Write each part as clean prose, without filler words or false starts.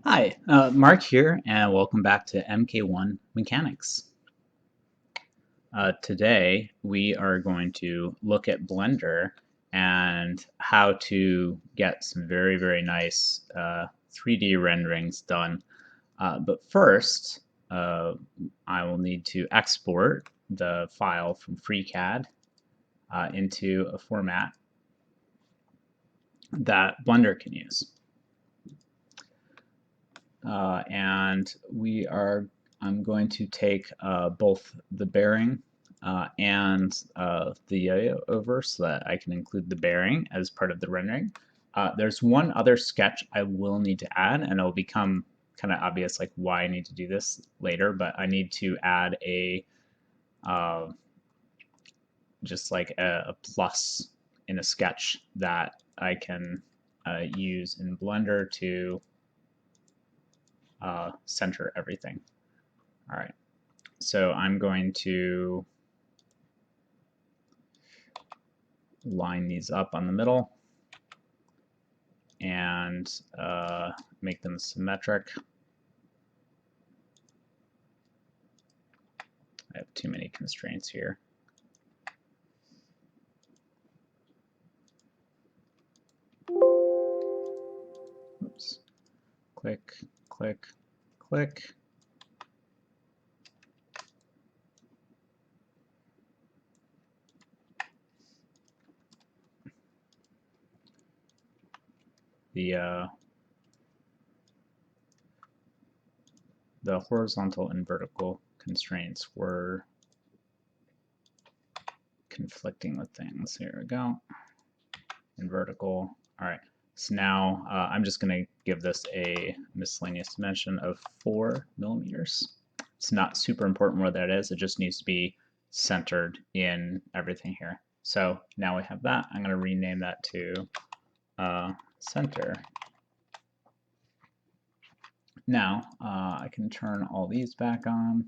Hi, Mark here, and welcome back to Mk1 Mechanics. Today, we are going to look at Blender and how to get some very nice 3D renderings done. But first, I will need to export the file from FreeCAD into a format that Blender can use. And I'm going to take both the bearing and the yo-yo over so that I can include the bearing as part of the rendering. There's one other sketch I will need to add, and it'll become kind of obvious like why I need to do this later, but I need to add a just like a plus in a sketch that I can use in Blender to center everything. All right, so I'm going to line these up on the middle and make them symmetric. I have too many constraints here. Oops. Click, click, click. The horizontal and vertical constraints were conflicting with things. Here we go. And vertical. All right. So now I'm just going to give this a miscellaneous dimension of 4 millimeters. It's not super important where that is. It just needs to be centered in everything here. So now we have that. I'm going to rename that to center. Now I can turn all these back on.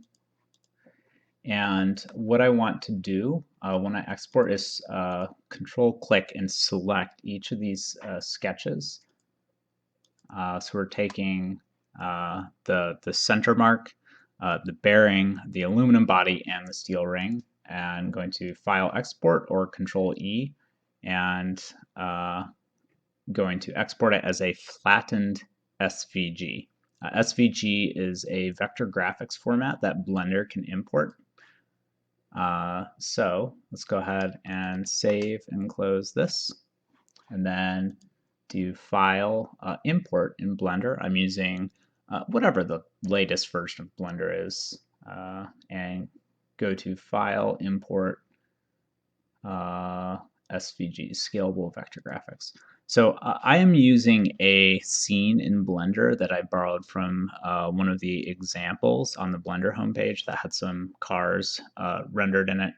And what I want to do when I export is control click and select each of these sketches. So we're taking the center mark, the bearing, the aluminum body, and the steel ring, and going to File Export or Control E, and going to export it as a flattened SVG. SVG is a vector graphics format that Blender can import. So let's go ahead and save and close this, and then do File, Import in Blender. I'm using whatever the latest version of Blender is, and go to File, Import, SVG, Scalable Vector Graphics. So I am using a scene in Blender that I borrowed from one of the examples on the Blender homepage that had some cars rendered in it.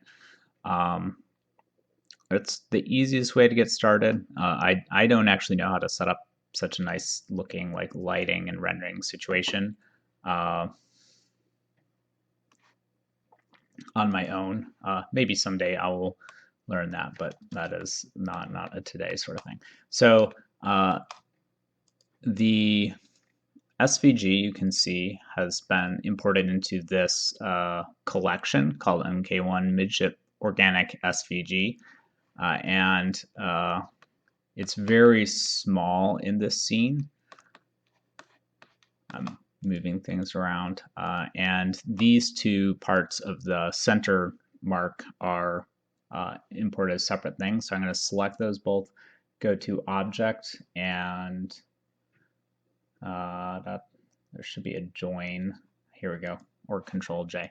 It's the easiest way to get started. I don't actually know how to set up such a nice looking like lighting and rendering situation on my own. Maybe someday I will learn that, but that is not a today sort of thing. So the SVG you can see has been imported into this collection called Mk1 Midship Organic SVG. And it's very small in this scene. I'm moving things around. And these two parts of the center mark are imported as separate things. So I'm going to select those both, go to Object, and there should be a join. Here we go, or Control J.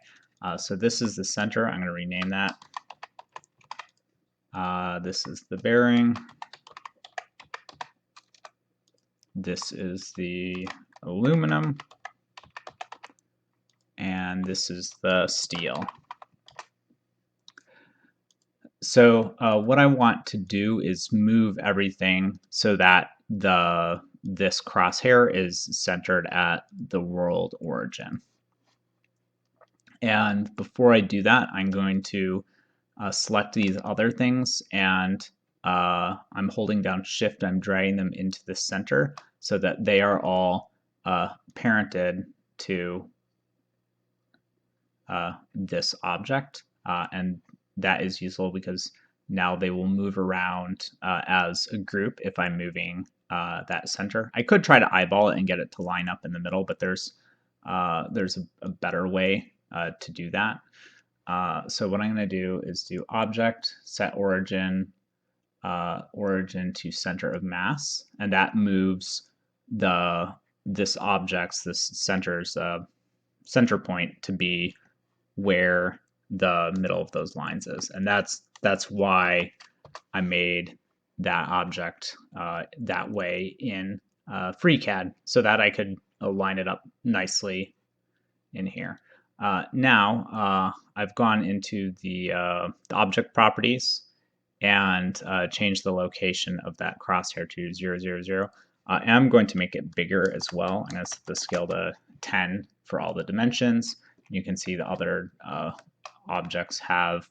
So this is the center. I'm going to rename that. This is the bearing. This is the aluminum. And this is the steel. So what I want to do is move everything so that this crosshair is centered at the world origin. And before I do that, I'm going to select these other things, and I'm holding down Shift. I'm dragging them into the center so that they are all parented to this object, and that is useful because now they will move around as a group if I'm moving that center. I could try to eyeball it and get it to line up in the middle, but there's a better way to do that. So what I'm going to do is do object, set origin, origin to center of mass, and that moves this center's center point to be where the middle of those lines is, and that's why I made that object that way in FreeCAD, so that I could line it up nicely in here. Now I've gone into the object properties and change the location of that crosshair to 0, 0, 0. And I'm going to make it bigger as well. I'm going to set the scale to 10 for all the dimensions. You can see the other objects have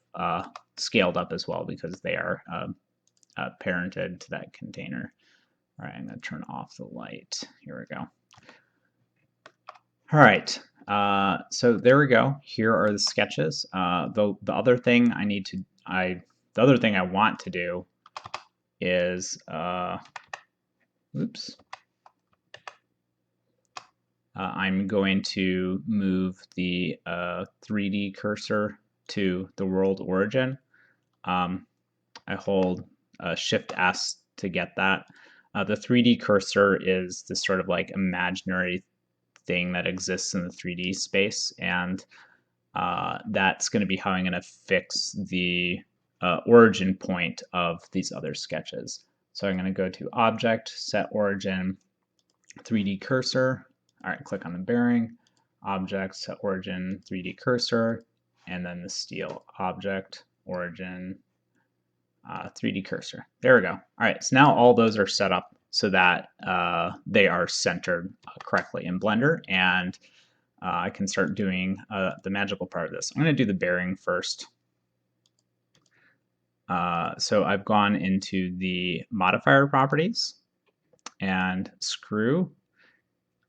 scaled up as well because they are parented to that container. All right, I'm going to turn off the light. Here we go. All right, so there we go. Here are the sketches. The other thing the other thing I want to do is, I'm going to move the 3D cursor to the world origin. I hold Shift S to get that. The 3D cursor is this sort of like imaginary thing that exists in the 3D space, and that's going to be how I'm going to fix the origin point of these other sketches. So I'm going to go to Object, Set Origin, 3D Cursor. All right, click on the bearing, Object, Set Origin, 3D Cursor, and then the steel, Object, Origin, 3D Cursor. There we go. All right, so now all those are set up so that they are centered correctly in Blender, and I can start doing the magical part of this. I'm going to do the bearing first. So I've gone into the modifier properties and screw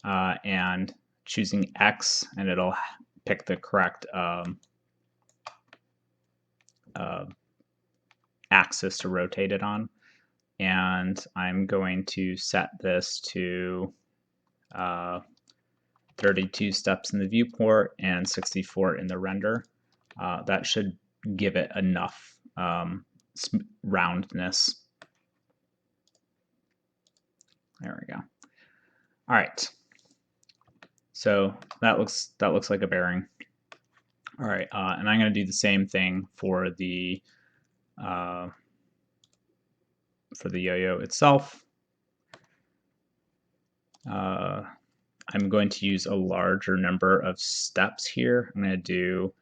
and choosing X, and it'll pick the correct axis to rotate it on. And I'm going to set this to 32 steps in the viewport and 64 in the render. That should give it enough roundness. There we go. All right. So that looks like a bearing. All right, and I'm going to do the same thing for the yo-yo itself. I'm going to use a larger number of steps here. I'm going to do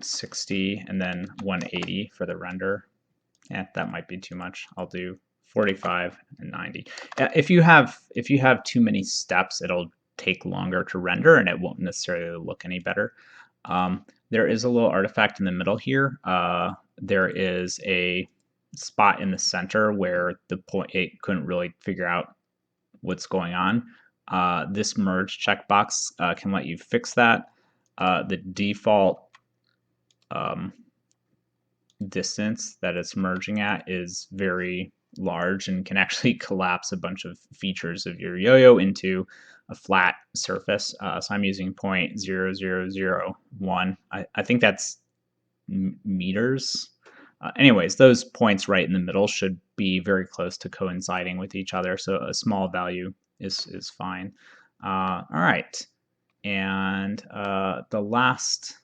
60 and then 180 for the render. Yeah, that might be too much. I'll do 45 and 90. If you have too many steps, it'll take longer to render and it won't necessarily look any better. There is a little artifact in the middle here. There is a spot in the center where it couldn't really figure out what's going on. This merge checkbox can let you fix that. The default distance that it's merging at is very large and can actually collapse a bunch of features of your yo-yo into a flat surface. So I'm using 0.0001. I think that's meters. Anyways, those points right in the middle should be very close to coinciding with each other, so a small value is fine. All right, and the last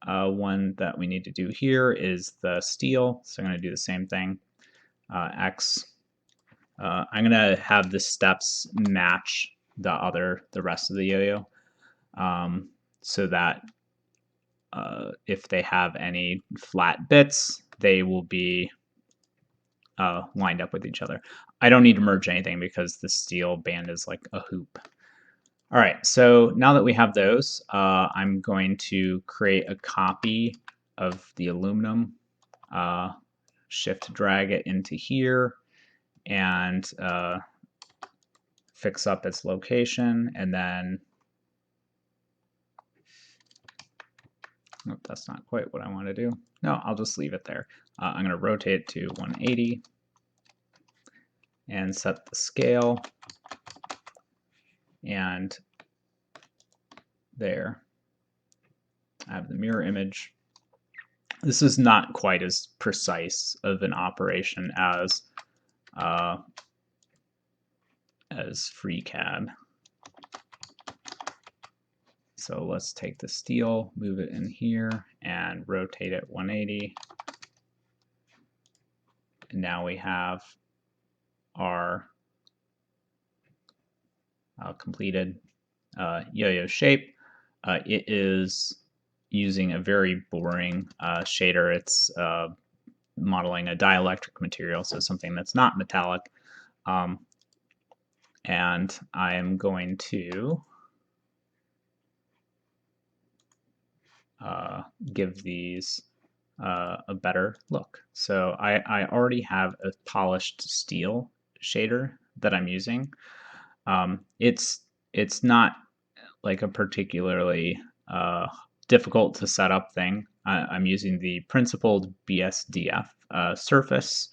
one that we need to do here is the steel. So I'm going to do the same thing. X. I'm going to have the steps match the rest of the yo-yo, so that if they have any flat bits, they will be lined up with each other. I don't need to merge anything because the steel band is like a hoop. All right, so now that we have those, I'm going to create a copy of the aluminum, shift drag it into here, and fix up its location, and then that's not quite what I want to do. No, I'll just leave it there. I'm going to rotate it to 180 and set the scale, and there I have the mirror image. This is not quite as precise of an operation as FreeCAD. So let's take the steel, move it in here, and rotate it 180. And now we have our completed yo-yo shape. It is using a very boring shader. It's modeling a dielectric material, so something that's not metallic. And I am going to give these a better look. So I already have a polished steel shader that I'm using. It's not like a particularly difficult to set up thing. I'm using the principled BSDF surface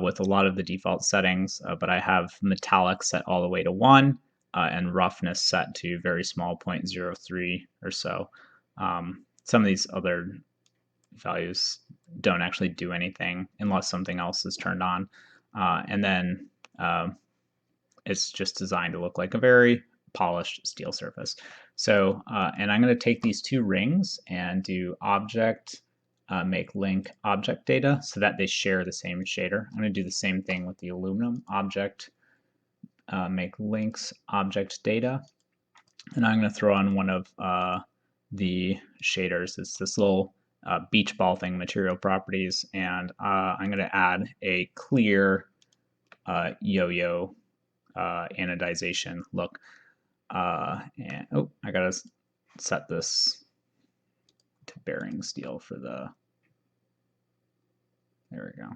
with a lot of the default settings, but I have metallic set all the way to 1 and roughness set to very small 0.03 or so. Some of these other values don't actually do anything unless something else is turned on. And then it's just designed to look like a very polished steel surface. So, and I'm going to take these two rings and do object, make link object data so that they share the same shader. I'm going to do the same thing with the aluminum object, make links object data. And I'm going to throw on one of the shaders. It's this little beach ball thing, material properties, and I'm going to add a clear yo-yo anodization look. And oh, I gotta set this to bearing steel for the, there we go.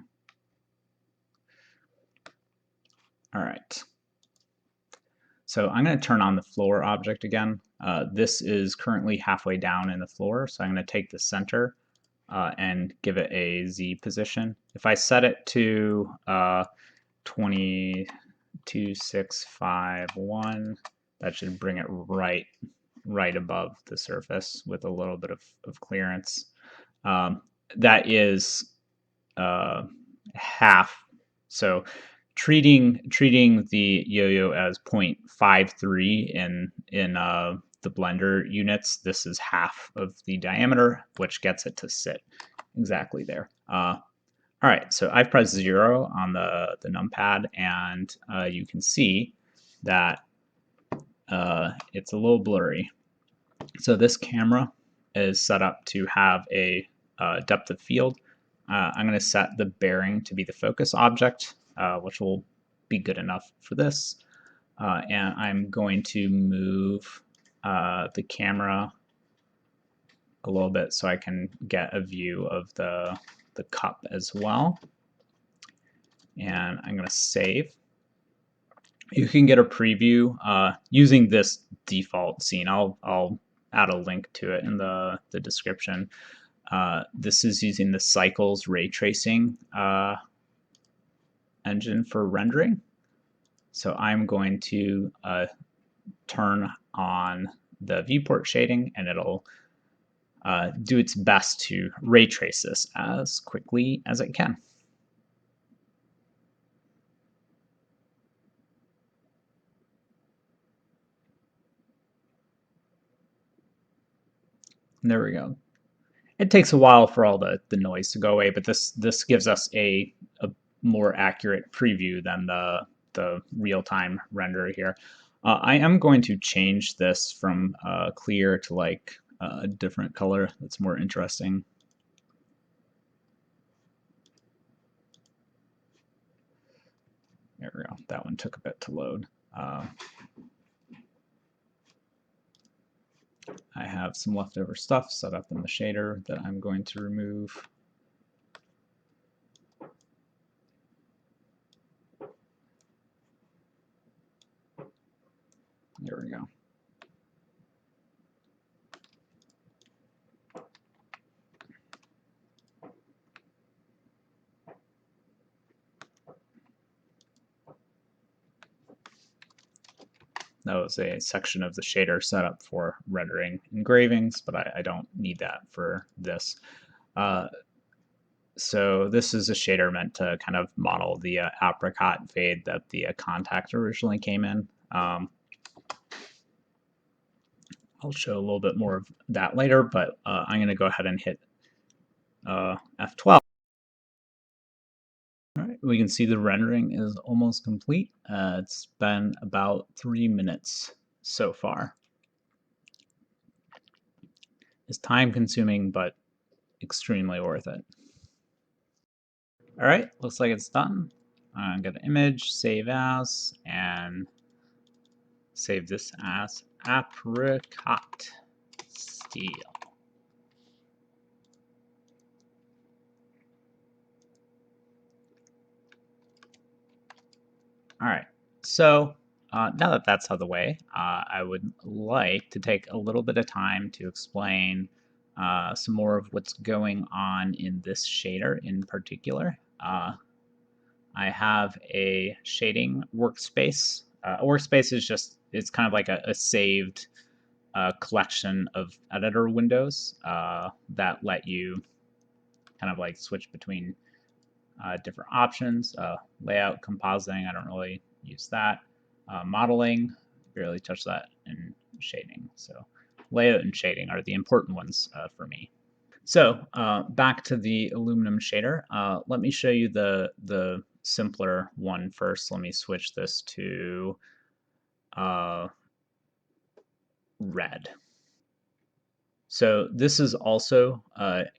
All right. So I'm going to turn on the floor object again. This is currently halfway down in the floor, so I'm going to take the center and give it a Z position. If I set it to 22651, that should bring it right above the surface with a little bit of clearance. That is half. So treating the yo-yo as 0.53 in the blender units, this is half of the diameter, which gets it to sit exactly there. All right, so I've pressed 0 on the numpad, and you can see that it's a little blurry. So this camera is set up to have a depth of field. I'm going to set the bearing to be the focus object, which will be good enough for this. And I'm going to move the camera a little bit so I can get a view of the cup as well. And I'm going to save. You can get a preview using this default scene. I'll add a link to it in the description. This is using the Cycles ray tracing engine for rendering. So I'm going to turn on the viewport shading, and it'll do its best to ray trace this as quickly as it can. And there we go. It takes a while for all the noise to go away, but this gives us a more accurate preview than the real-time render here. I am going to change this from clear to like a different color that's more interesting. There we go. That one took a bit to load. I have some leftover stuff set up in the shader that I'm going to remove. There we go. That was a section of the shader set up for rendering engravings, but I don't need that for this. So this is a shader meant to kind of model the apricot fade that the contact originally came in. I'll show a little bit more of that later, but I'm going to go ahead and hit F12. All right, we can see the rendering is almost complete. It's been about 3 minutes so far. It's time consuming, but extremely worth it. All right, looks like it's done. I'm going to image, save as, and save this as apricot steel. All right, so now that that's out of the way, I would like to take a little bit of time to explain some more of what's going on in this shader in particular. I have a shading workspace. A workspace is just, it's kind of like a saved collection of editor windows that let you kind of like switch between different options. Layout, compositing, I don't really use that. Modeling, barely touch that, and shading. So layout and shading are the important ones for me. So back to the aluminum shader. Let me show you the simpler one first. Let me switch this to red. So this is also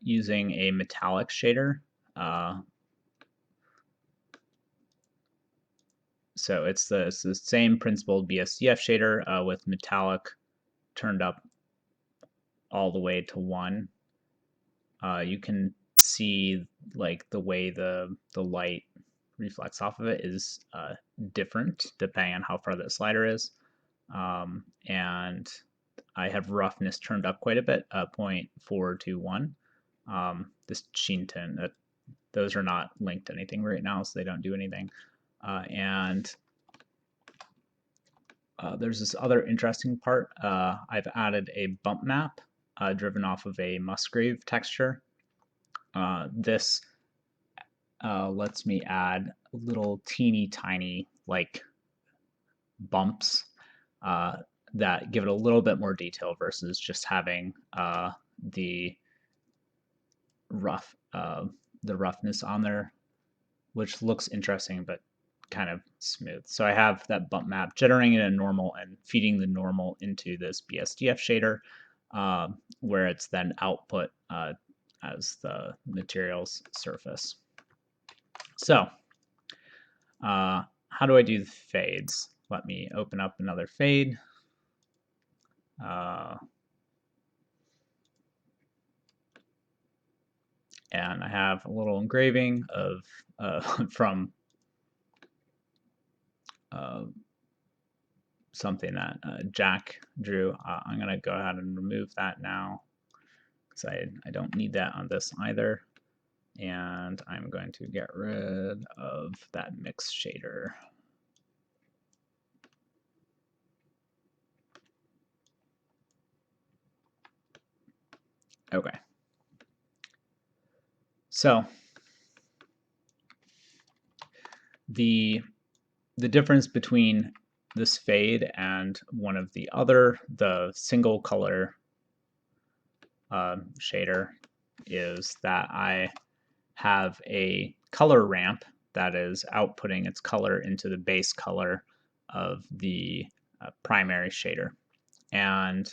using a metallic shader. So it's the same principled BSDF shader with metallic turned up all the way to 1. You can see like the way the light reflects off of it is different depending on how far that slider is. And I have roughness turned up quite a bit, 0.421. This sheen tint, those are not linked to anything right now, so they don't do anything. And there's this other interesting part. I've added a bump map driven off of a Musgrave texture. This lets me add little teeny tiny like bumps that give it a little bit more detail versus just having the roughness on there, which looks interesting but kind of smooth. So I have that bump map generating a normal and feeding the normal into this BSDF shader, where it's then output as the material's surface. So how do I do the fades? Let me open up another fade. And I have a little engraving of from something that Jack drew. I'm going to go ahead and remove that now because I don't need that on this either. And I'm going to get rid of that mix shader. Okay. So the difference between this fade and one of the other, the single color shader, is that I have a color ramp that is outputting its color into the base color of the primary shader. And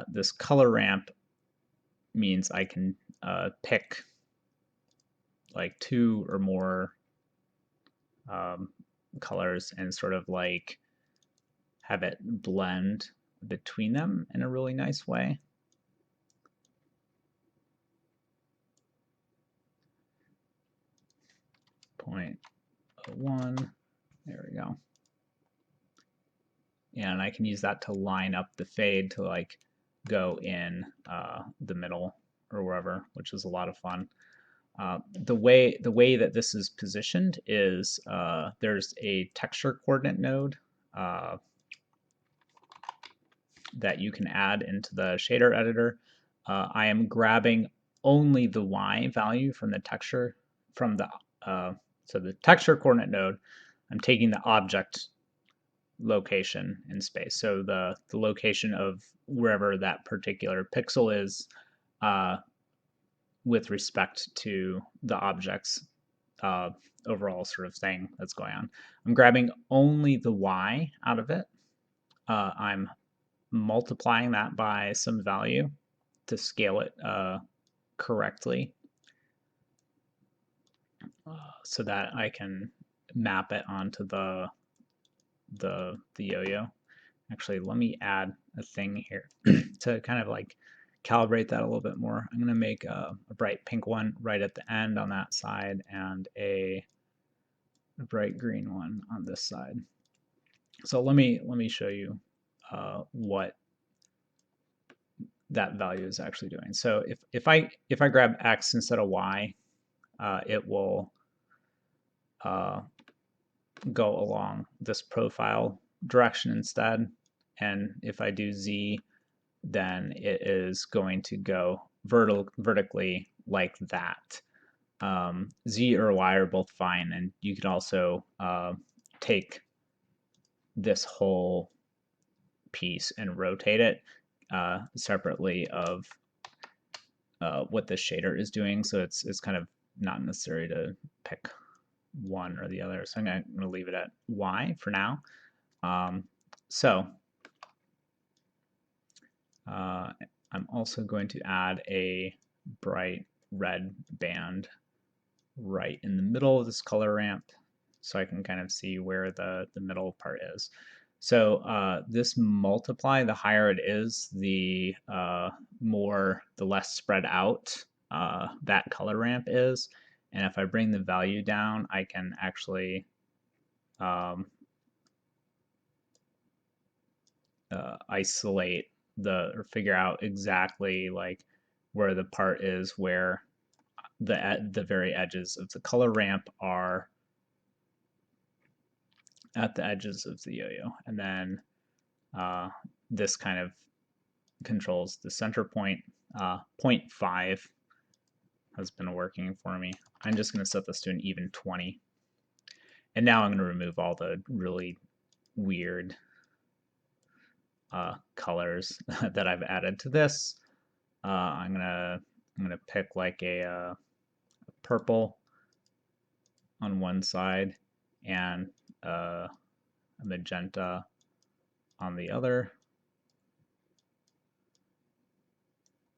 this color ramp means I can pick like 2 or more colors and sort of like have it blend between them in a really nice way. .01, there we go. and I can use that to line up the fade to like go in the middle or wherever, which is a lot of fun. The way that this is positioned is there's a texture coordinate node that you can add into the shader editor. I am grabbing only the Y value from the texture from the so the texture coordinate node. I'm taking the object location in space, so the location of wherever that particular pixel is with respect to the object's overall sort of thing that's going on. I'm grabbing only the Y out of it. I'm multiplying that by some value to scale it correctly so that I can map it onto the yo-yo. Actually, let me add a thing here to kind of like calibrate that a little bit more. I'm going to make a bright pink one right at the end on that side and a bright green one on this side. So let me show you what that value is actually doing. So if I grab X instead of Y, it will go along this profile direction instead. And if I do Z, then it is going to go vertically like that. Z or Y are both fine, and you can also take this whole piece and rotate it separately of what the shader is doing. So it's kind of not necessary to pick one or the other. So I'm going to leave it at Y for now. I'm also going to add a bright red band right in the middle of this color ramp so I can kind of see where the middle part is. So this multiply, the higher it is, the less spread out that color ramp is. And if I bring the value down, I can actually isolate or figure out exactly like where the part is where the very edges of the color ramp are at the edges of the yo-yo. And then this kind of controls the center point. 0.5 has been working for me. I'm just going to set this to an even 20. And now I'm going to remove all the really weird colors that I've added to this. I'm gonna pick like a purple on one side and a magenta on the other.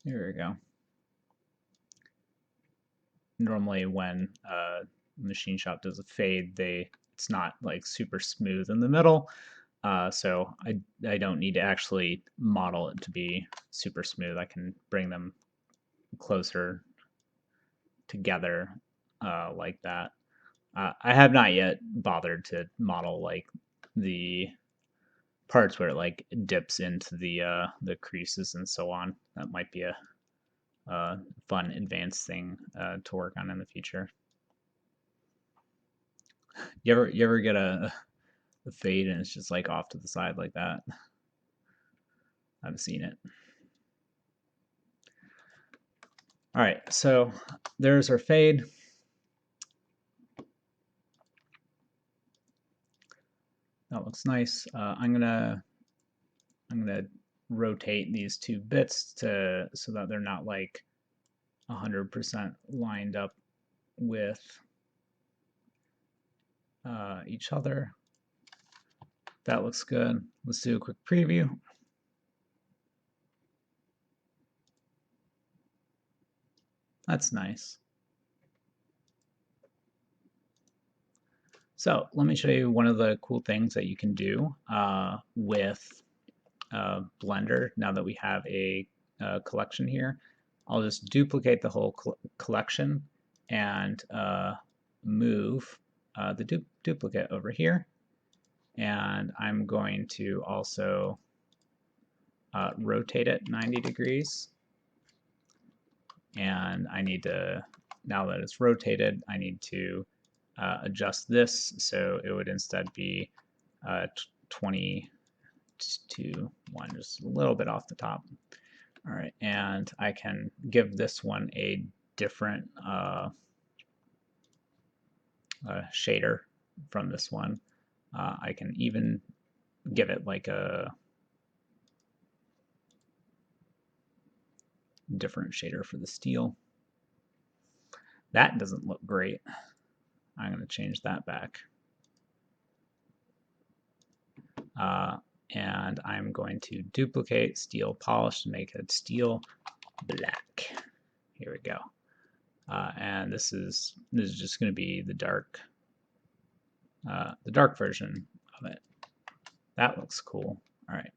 Here we go. Normally when Machine Shop does a fade, it's not like super smooth in the middle. So I don't need to actually model it to be super smooth. I can bring them closer together like that. I have not yet bothered to model like the parts where it like dips into the creases and so on. That might be a fun advanced thing to work on in the future. You ever get a fade and it's just like off to the side like that? I've seen it. All right, so there's our fade. That looks nice. I'm gonna rotate these two bits so that they're not like 100% lined up with each other. That looks good. Let's do a quick preview. That's nice. So let me show you one of the cool things that you can do with Blender now that we have a collection here. I'll just duplicate the whole collection and move the duplicate over here. And I'm going to also rotate it 90 degrees. And I need to, now that it's rotated, I need to adjust this so it would instead be 20 to 1, just a little bit off the top. All right, and I can give this one a different shader from this one. I can even give it like a different shader for the steel. That doesn't look great. I'm going to change that back. And I'm going to duplicate steel polish to make it steel black. Here we go. And this is just going to be the dark version of it. That looks cool. All right,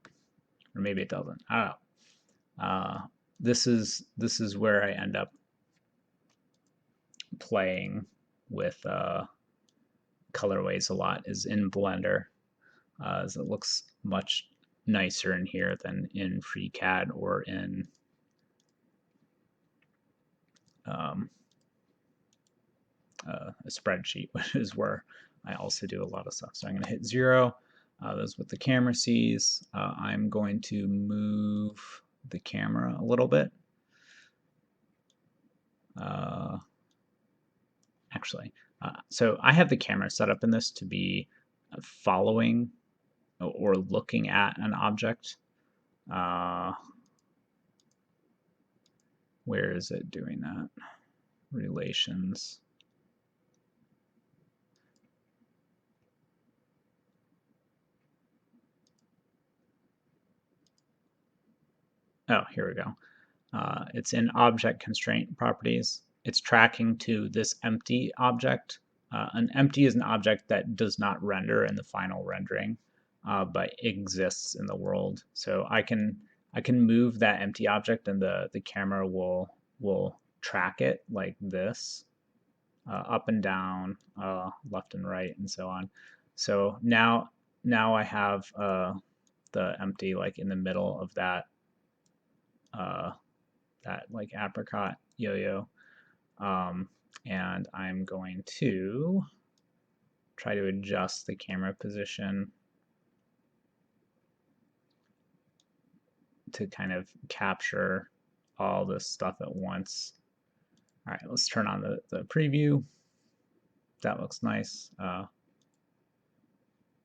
or maybe it doesn't. I don't know. This is where I end up playing with colorways a lot, is in Blender, as it looks much nicer in here than in FreeCAD or in a spreadsheet, which is where I also do a lot of stuff. So I'm going to hit 0. That's what the camera sees. I'm going to move the camera a little bit. So I have the camera set up in this to be following or looking at an object. Where is it doing that? Relations. Oh, here we go. It's in object constraint properties. It's tracking to this empty object. An empty is an object that does not render in the final rendering, but exists in the world. So I can move that empty object, and the camera will track it like this, up and down, left and right, and so on. So now I have the empty like in the middle of that like apricot yo-yo, and I'm going to try to adjust the camera position to kind of capture all this stuff at once. All right, let's turn on the preview. That looks nice.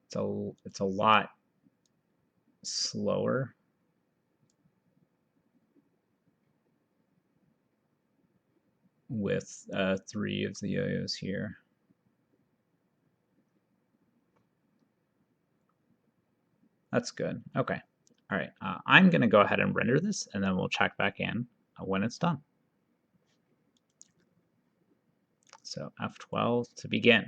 It's a lot slower with 3 of the yo-yos here. That's good. Okay. All right. I'm going to go ahead and render this, and then we'll check back in when it's done. So F12 to begin.